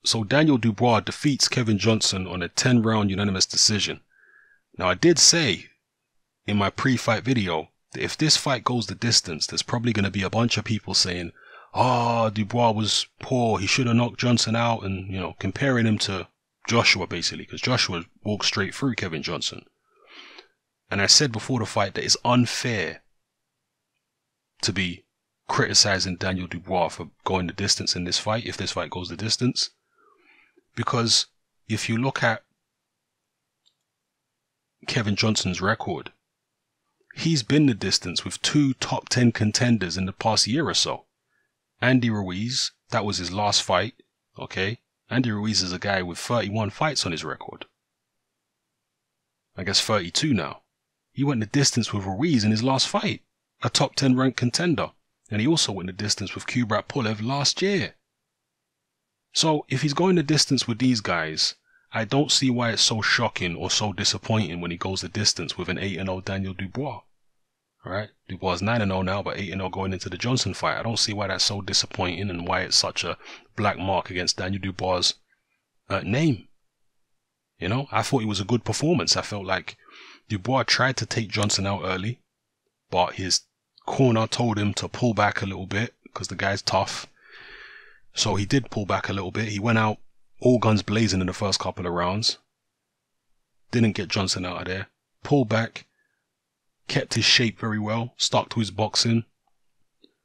So Daniel Dubois defeats Kevin Johnson on a 10-round unanimous decision. Now, I did say in my pre-fight video that if this fight goes the distance, there's probably going to be a bunch of people saying, "Ah, Dubois was poor, he should have knocked Johnson out," and, you know, comparing him to Joshua basically, because Joshua walked straight through Kevin Johnson. And I said before the fight that it's unfair to be criticizing Daniel Dubois for going the distance in this fight, if this fight goes the distance. Because if you look at Kevin Johnson's record, he's been the distance with 2 top 10 contenders in the past year or so. Andy Ruiz, that was his last fight, okay? Andy Ruiz is a guy with 31 fights on his record. I guess 32 now. He went the distance with Ruiz in his last fight, a top 10 ranked contender. And he also went the distance with Kubrat Pulev last year. So if he's going the distance with these guys, I don't see why it's so shocking or so disappointing when he goes the distance with an 8-0 Daniel Dubois. Alright, Dubois is 9-0 now, but 8-0 going into the Johnson fight. I don't see why that's so disappointing and why it's such a black mark against Daniel Dubois' name. You know, I thought it was a good performance. I felt like Dubois tried to take Johnson out early, but his corner told him to pull back a little bit because the guy's tough. So he did pull back a little bit. He went out all guns blazing in the first couple of rounds. Didn't get Johnson out of there. Pulled back. Kept his shape very well. Stuck to his boxing.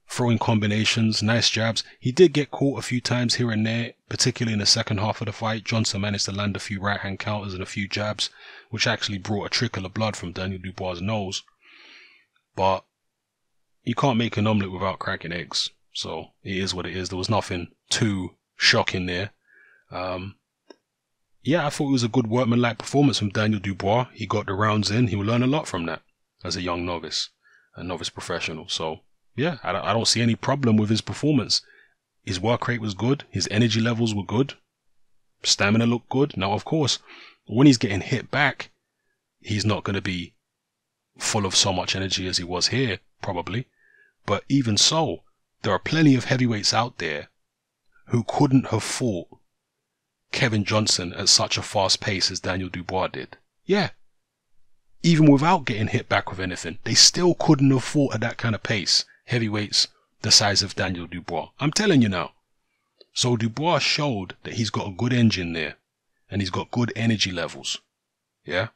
Throwing combinations. Nice jabs. He did get caught a few times here and there, particularly in the second half of the fight. Johnson managed to land a few right hand counters and a few jabs, which actually brought a trickle of blood from Daniel Dubois' nose. But you can't make an omelette without cracking eggs. So it is what it is. There was nothing too shocking there. Yeah, I thought it was a good workmanlike performance from Daniel Dubois. He got the rounds in. He will learn a lot from that as a young novice, a novice professional. So yeah, I don't see any problem with his performance. His work rate was good. His energy levels were good. Stamina looked good. Now, of course, when he's getting hit back, he's not going to be full of so much energy as he was here, probably. But even so, there are plenty of heavyweights out there who couldn't have fought Kevin Johnson at such a fast pace as Daniel Dubois did. Yeah. Even without getting hit back with anything, they still couldn't have fought at that kind of pace. Heavyweights the size of Daniel Dubois. I'm telling you now. So Dubois showed that he's got a good engine there. And he's got good energy levels. Yeah.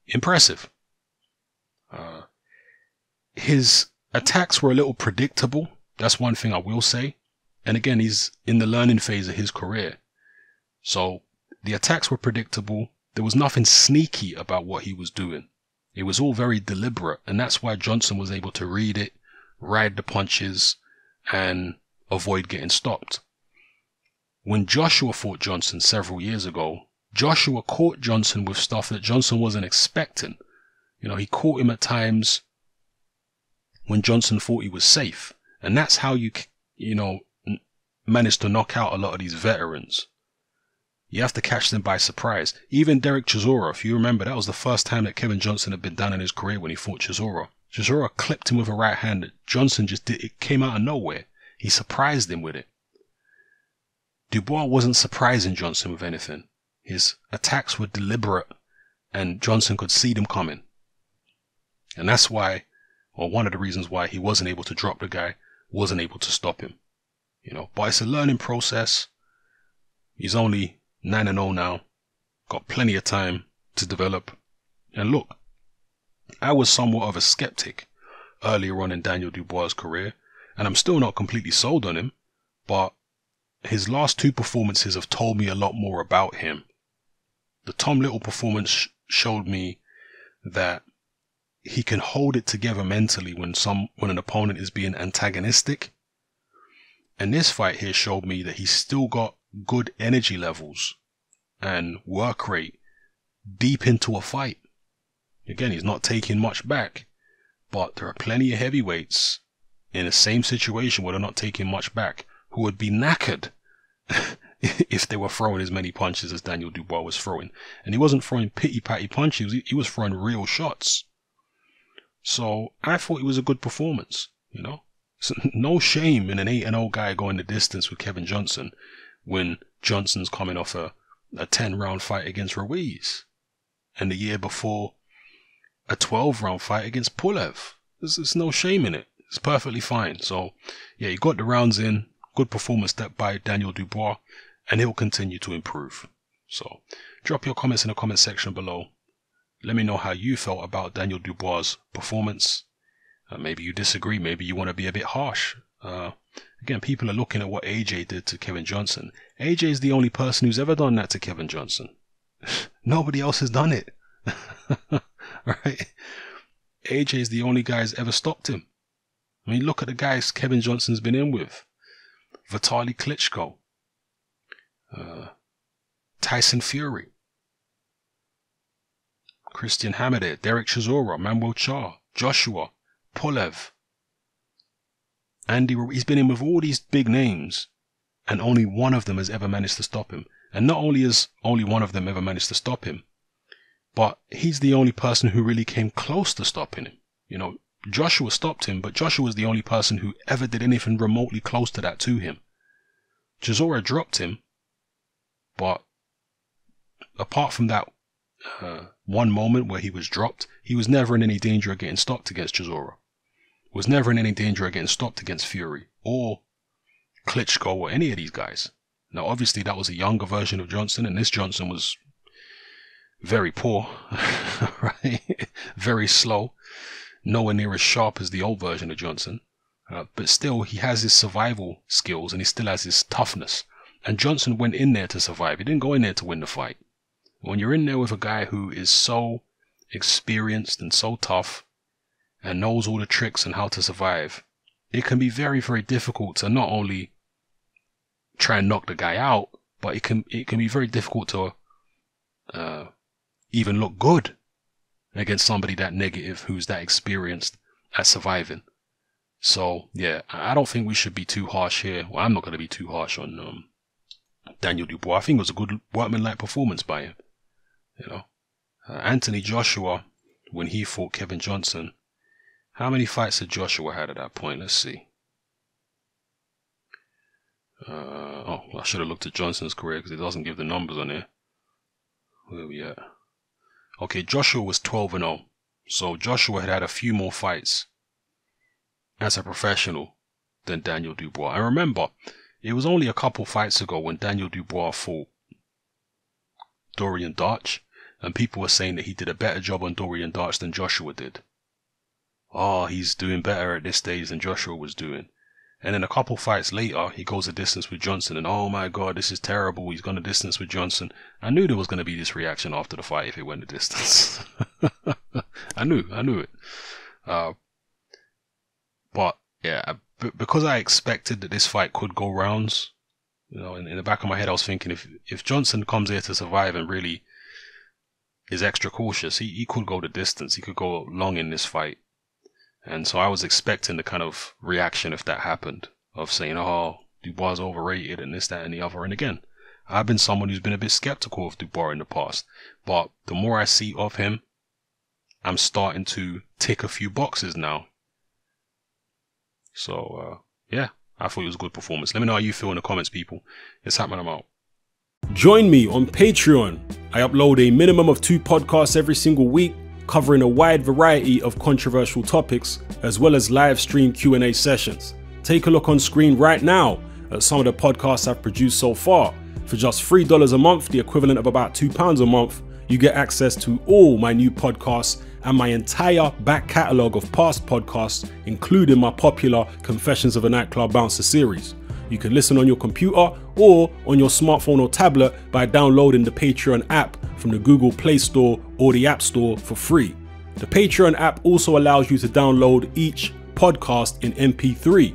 Impressive. His attacks were a little predictable. That's one thing I will say. And again, he's in the learning phase of his career. So the attacks were predictable. There was nothing sneaky about what he was doing. It was all very deliberate. And that's why Johnson was able to read it, ride the punches, and avoid getting stopped. When Joshua fought Johnson several years ago, Joshua caught Johnson with stuff that Johnson wasn't expecting. You know, he caught him at times when Johnson thought he was safe. And that's how you manage to knock out a lot of these veterans. You have to catch them by surprise. Even Derek Chisora, if you remember, that was the first time that Kevin Johnson had been down in his career when he fought Chisora. Chisora clipped him with a right hand that Johnson just did. It came out of nowhere. He surprised him with it. Dubois wasn't surprising Johnson with anything. His attacks were deliberate and Johnson could see them coming. And that's why, or one of the reasons why he wasn't able to drop the guy, wasn't able to stop him. You know, but it's a learning process. He's only 9-0 now. Got plenty of time to develop. And look, I was somewhat of a skeptic earlier on in Daniel Dubois' career, and I'm still not completely sold on him, but his last 2 performances have told me a lot more about him. The Tom Little performance showed me that he can hold it together mentally when an opponent is being antagonistic. And this fight here showed me that he's still got good energy levels and work rate deep into a fight. Again, he's not taking much back, but there are plenty of heavyweights in the same situation where they're not taking much back who would be knackered if they were throwing as many punches as Daniel Dubois was throwing. And he wasn't throwing pity-patty punches, he was throwing real shots. So I thought it was a good performance, you know. So no shame in an 8-0 guy going the distance with Kevin Johnson when Johnson's coming off a 10-round fight against Ruiz, and the year before a 12-round fight against Pulev. There's no shame in it. It's perfectly fine. So yeah, you got the rounds in. Good performance by Daniel Dubois, and he'll continue to improve. So drop your comments in the comment section below. Let me know how you felt about Daniel Dubois' performance. Maybe you disagree. Maybe you want to be a bit harsh. Again, people are looking at what AJ did to Kevin Johnson. AJ is the only person who's ever done that to Kevin Johnson. Nobody else has done it. Right? AJ is the only guy who's ever stopped him. I mean, look at the guys Kevin Johnson's been in with. Vitaly Klitschko. Tyson Fury. Christian Hamade, Derek Chisora, Manuel Charr, Joshua, Pulev, Andy. He's been in with all these big names, and only one of them has ever managed to stop him. And not only has only one of them ever managed to stop him, but he's the only person who really came close to stopping him. You know, Joshua stopped him, but Joshua was the only person who ever did anything remotely close to that to him. Chisora dropped him, but apart from that one moment where he was dropped, he was never in any danger of getting stopped against Chisora. Was never in any danger of getting stopped against Fury or Klitschko or any of these guys. Now, obviously, that was a younger version of Johnson, and this Johnson was very poor, right? Very slow, nowhere near as sharp as the old version of Johnson. But still, he has his survival skills, and he still has his toughness. And Johnson went in there to survive. He didn't go in there to win the fight. When you're in there with a guy who is so experienced and so tough and knows all the tricks and how to survive, it can be very, very difficult to not only try and knock the guy out, but it can be very difficult to even look good against somebody that negative who's that experienced at surviving. So yeah, I don't think we should be too harsh here. Well, I'm not going to be too harsh on Daniel Dubois. I think it was a good workmanlike performance by him. You know, Anthony Joshua, when he fought Kevin Johnson, how many fights had Joshua had at that point? Let's see. Oh, I should have looked at Johnson's career because it doesn't give the numbers on here. Where are we at? Okay, Joshua was 12-0. So Joshua had a few more fights as a professional than Daniel Dubois. I remember, it was only a couple fights ago when Daniel Dubois fought Dorian Darch, and people were saying that he did a better job on Dorian Darch than Joshua did. Oh, he's doing better at this stage than Joshua was doing. And then a couple fights later, he goes a distance with Johnson, and oh my God, this is terrible. He's gone a distance with Johnson. I knew there was going to be this reaction after the fight if it went a distance. I knew it. But yeah, because I expected that this fight could go rounds, you know, in the back of my head, I was thinking if Johnson comes here to survive and really is extra cautious, he could go the distance. He could go long in this fight. And so I was expecting the kind of reaction if that happened, of saying, oh, Dubois is overrated and this, that, and the other. And again, I've been someone who's been a bit skeptical of Dubois in the past. But the more I see of him, I'm starting to tick a few boxes now. So, yeah, I thought it was a good performance. Let me know how you feel in the comments, people. It's happening, I'm out. Join me on Patreon. I upload a minimum of 2 podcasts every single week, covering a wide variety of controversial topics, as well as live stream Q&A sessions. Take a look on screen right now at some of the podcasts I've produced so far. For just $3 a month, the equivalent of about £2 a month, you get access to all my new podcasts and my entire back catalogue of past podcasts, including my popular Confessions of a Nightclub Bouncer series. You can listen on your computer or on your smartphone or tablet by downloading the Patreon app from the Google Play Store or the App Store for free. The Patreon app also allows you to download each podcast in MP3.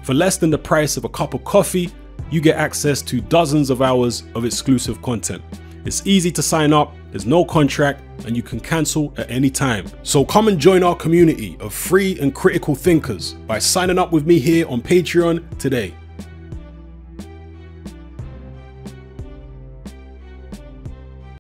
For less than the price of a cup of coffee, you get access to dozens of hours of exclusive content. It's easy to sign up, there's no contract, and you can cancel at any time. So come and join our community of free and critical thinkers by signing up with me here on Patreon today.